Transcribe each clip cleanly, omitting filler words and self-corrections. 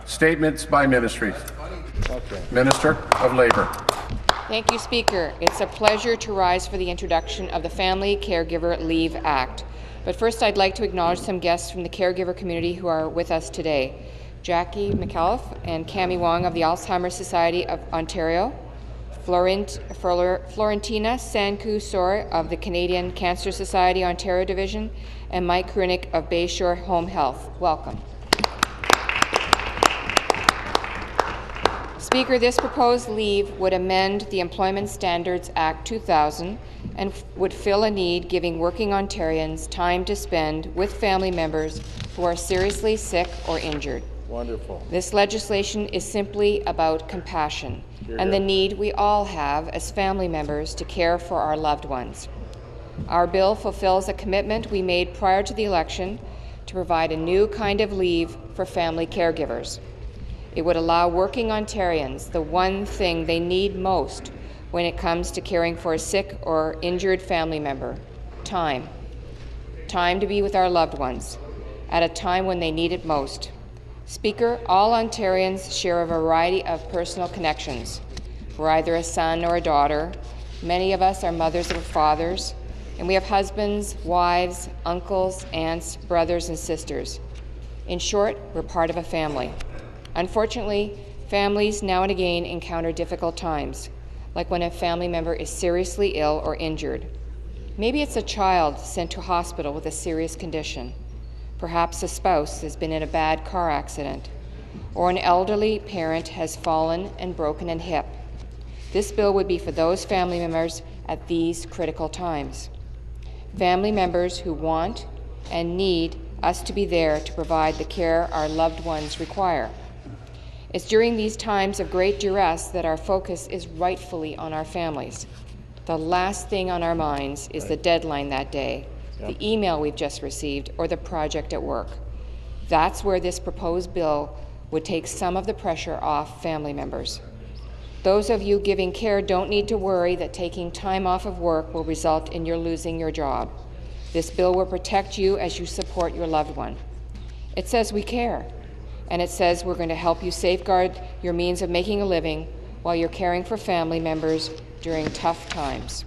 Statements by ministries. Okay. Minister of Labour. Thank you, Speaker. It's a pleasure to rise for the introduction of the Family Caregiver Leave Act. But first, I'd like to acknowledge some guests from the caregiver community who are with us today. Jackie McAuliffe and Cami Wong of the Alzheimer's Society of Ontario, Florentina Sanku-Sor of the Canadian Cancer Society Ontario Division, and Mike Krunick of Bayshore Home Health. Welcome. Speaker, this proposed leave would amend the Employment Standards Act 2000 and would fill a need, giving working Ontarians time to spend with family members who are seriously sick or injured. Wonderful. This legislation is simply about compassion and the need we all have as family members to care for our loved ones. Our bill fulfills a commitment we made prior to the election to provide a new kind of leave for family caregivers. It would allow working Ontarians the one thing they need most when it comes to caring for a sick or injured family member: time. Time to be with our loved ones at a time when they need it most. Speaker, all Ontarians share a variety of personal connections. We're either a son or a daughter. Many of us are mothers or fathers, and we have husbands, wives, uncles, aunts, brothers, and sisters. In short, we're part of a family. Unfortunately, families now and again encounter difficult times, like when a family member is seriously ill or injured. Maybe it's a child sent to hospital with a serious condition. Perhaps a spouse has been in a bad car accident, or an elderly parent has fallen and broken a hip. This bill would be for those family members at these critical times. Family members who want and need us to be there to provide the care our loved ones require. It's during these times of great duress that our focus is rightfully on our families. The last thing on our minds is the deadline that day, the email we've just received, or the project at work. That's where this proposed bill would take some of the pressure off family members. Those of you giving care don't need to worry that taking time off of work will result in you losing your job. This bill will protect you as you support your loved one. It says we care. And it says we're going to help you safeguard your means of making a living while you're caring for family members during tough times.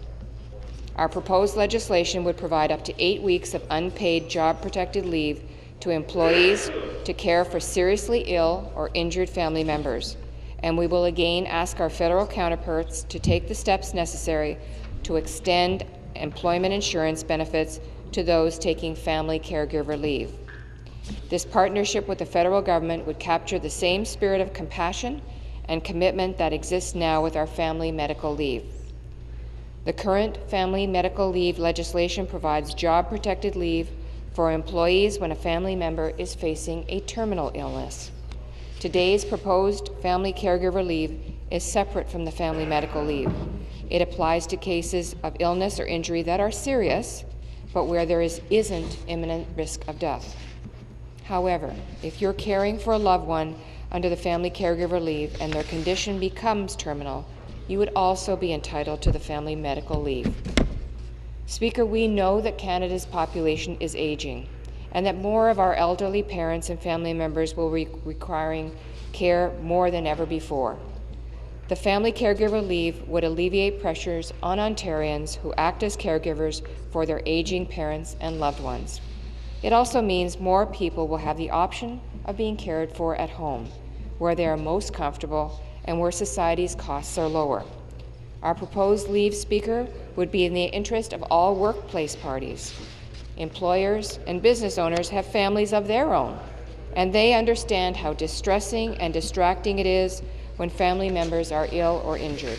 Our proposed legislation would provide up to 8 weeks of unpaid job-protected leave to employees to care for seriously ill or injured family members. And we will again ask our federal counterparts to take the steps necessary to extend employment insurance benefits to those taking family caregiver leave. This partnership with the federal government would capture the same spirit of compassion and commitment that exists now with our family medical leave. The current family medical leave legislation provides job-protected leave for employees when a family member is facing a terminal illness. Today's proposed family caregiver leave is separate from the family medical leave. It applies to cases of illness or injury that are serious, but where there isn't imminent risk of death. However, if you're caring for a loved one under the family caregiver leave and their condition becomes terminal, you would also be entitled to the family medical leave. Speaker, we know that Canada's population is aging and that more of our elderly parents and family members will be requiring care more than ever before. The family caregiver leave would alleviate pressures on Ontarians who act as caregivers for their aging parents and loved ones. It also means more people will have the option of being cared for at home, where they are most comfortable and where society's costs are lower. Our proposed leave, Speaker, would be in the interest of all workplace parties. Employers and business owners have families of their own, and they understand how distressing and distracting it is when family members are ill or injured.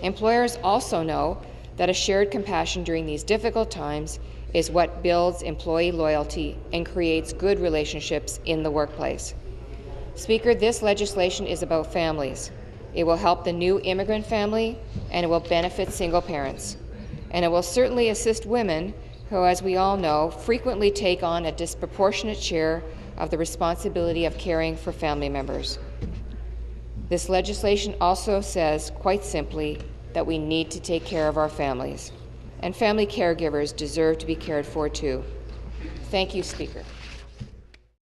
Employers also know that a shared compassion during these difficult times is what builds employee loyalty and creates good relationships in the workplace. Speaker, this legislation is about families. It will help the new immigrant family, and it will benefit single parents. And it will certainly assist women who, as we all know, frequently take on a disproportionate share of the responsibility of caring for family members. This legislation also says, quite simply, that we need to take care of our families. And family caregivers deserve to be cared for too. Thank you, Speaker.